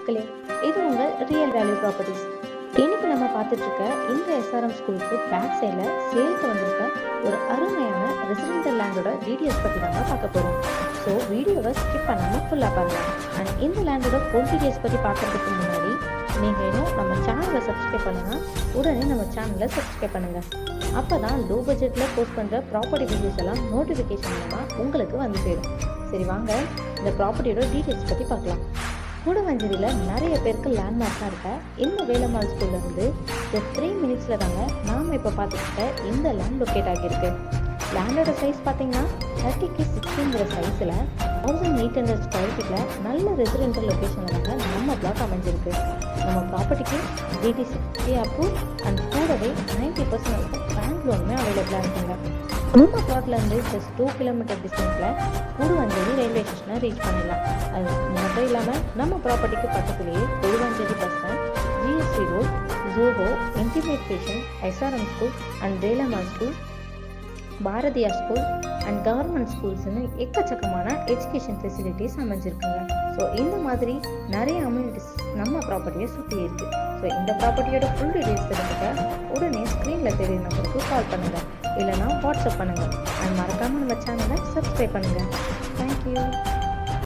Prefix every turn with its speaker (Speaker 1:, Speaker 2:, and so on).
Speaker 1: மக்களே, இது உங்கள் ரியல் வேல்யூ ப்ராப்பர்ட்டிஸ். இன்னைக்கு நம்ம பார்த்துட்டு இருக்க இந்த எஸ்ஆர்எம் ஸ்கூலுக்கு பேக் சைடில் சேல்க்கு வந்திருக்க ஒரு அருமையான ரெசிடென்டல் லேண்டோட டீட்டெயில்ஸ் பற்றி தாங்க பார்க்க போகிறோம். ஸோ வீடியோவை ஸ்கிப் பண்ணாமல் ஃபுல்லாக பாருங்கள். அண்ட் இந்த லேண்டோட ஃபுல் டீட்டெயில்ஸ் பற்றி பார்க்கறதுக்கு முன்னாடி நீங்கள் இன்னும் நம்ம சேனலை சப்ஸ்கிரைப் பண்ணுங்கள். உடனே நம்ம சேனலை சப்ஸ்கிரைப் பண்ணுங்கள். அப்போ தான் லோ பட்ஜெட்டில் போஸ்ட் பண்ணுற ப்ராப்பர்ட்டி வீடியோஸ் எல்லாம் நோட்டிஃபிகேஷன் மூலமாக உங்களுக்கு வந்து சேரும். சரி வாங்க இந்த ப்ராப்பர்ட்டியோட டீட்டெயில்ஸ் பற்றி பார்க்கலாம். கூடவஞ்சேரியில் நிறைய பேருக்கு லேண்ட்மார்க்காக இருக்க இந்த வேலம்மாள் ஸ்கூல்லேருந்து ஒரு 3 மினிட்ஸில் தாங்க நாம் இப்போ பார்த்துக்கிட்ட இந்த லேண்ட் லொக்கேட் ஆகியிருக்கு. லேண்டோட சைஸ் பார்த்தீங்கன்னா 30x60 சைஸில் 1800 ஸ்கொயர் ஃபீட்டில் நல்ல ரெசிடென்டல் லொக்கேஷனில் தாங்க நம்ம பிளாக் அமைஞ்சிருக்கு. நம்ம ப்ராப்பர்ட்டிக்கு DT60 அப்ரூவ் அண்ட் கூடவே 90% பேங்க் லோனுமே அவைலபிளாக இருக்குங்க. நம்ம பிளாட்லேருந்து ஜஸ்ட் 2 கிலோமீட்டர் டிஸ்டன்ஸில் கூடுவஞ்சேரி ரயில்வே ஸ்டேஷனை ரீச் பண்ணிடலாம். அது மட்டும் இல்லாமல் நம்ம ப்ராப்பர்ட்டிக்கு பக்கத்துலேயே Guduvanchery bus stand, GST road, Zoho, intimate station, SRM school and Velammal school, Bharathiyar school and government ஸ்கூல்ஸ்னு எக்கச்சக்கமான எஜுகேஷன் ஃபெசிலிட்டிஸ் அமைஞ்சிருக்குங்க. ஸோ இந்த மாதிரி நிறைய அம்யூனிட்டிஸ் நம்ம ப்ராப்பர்ட்டியை சுற்றி இருக்குது. ஸோ இந்த ப்ராப்பர்ட்டியோட ஃபுல் டீடைல்ஸ் தெரிஞ்சுக்க உடனே ஸ்க்ரீனில் தெரியுற நம்பருக்கு கால் பண்ணுங்கள், இல்லைனா வாட்ஸ்அப் பண்ணுங்கள். அண்ட் மறக்காமல் நம்ம சேனலை சப்ஸ்கிரைப் பண்ணுங்கள். தேங்க்யூ.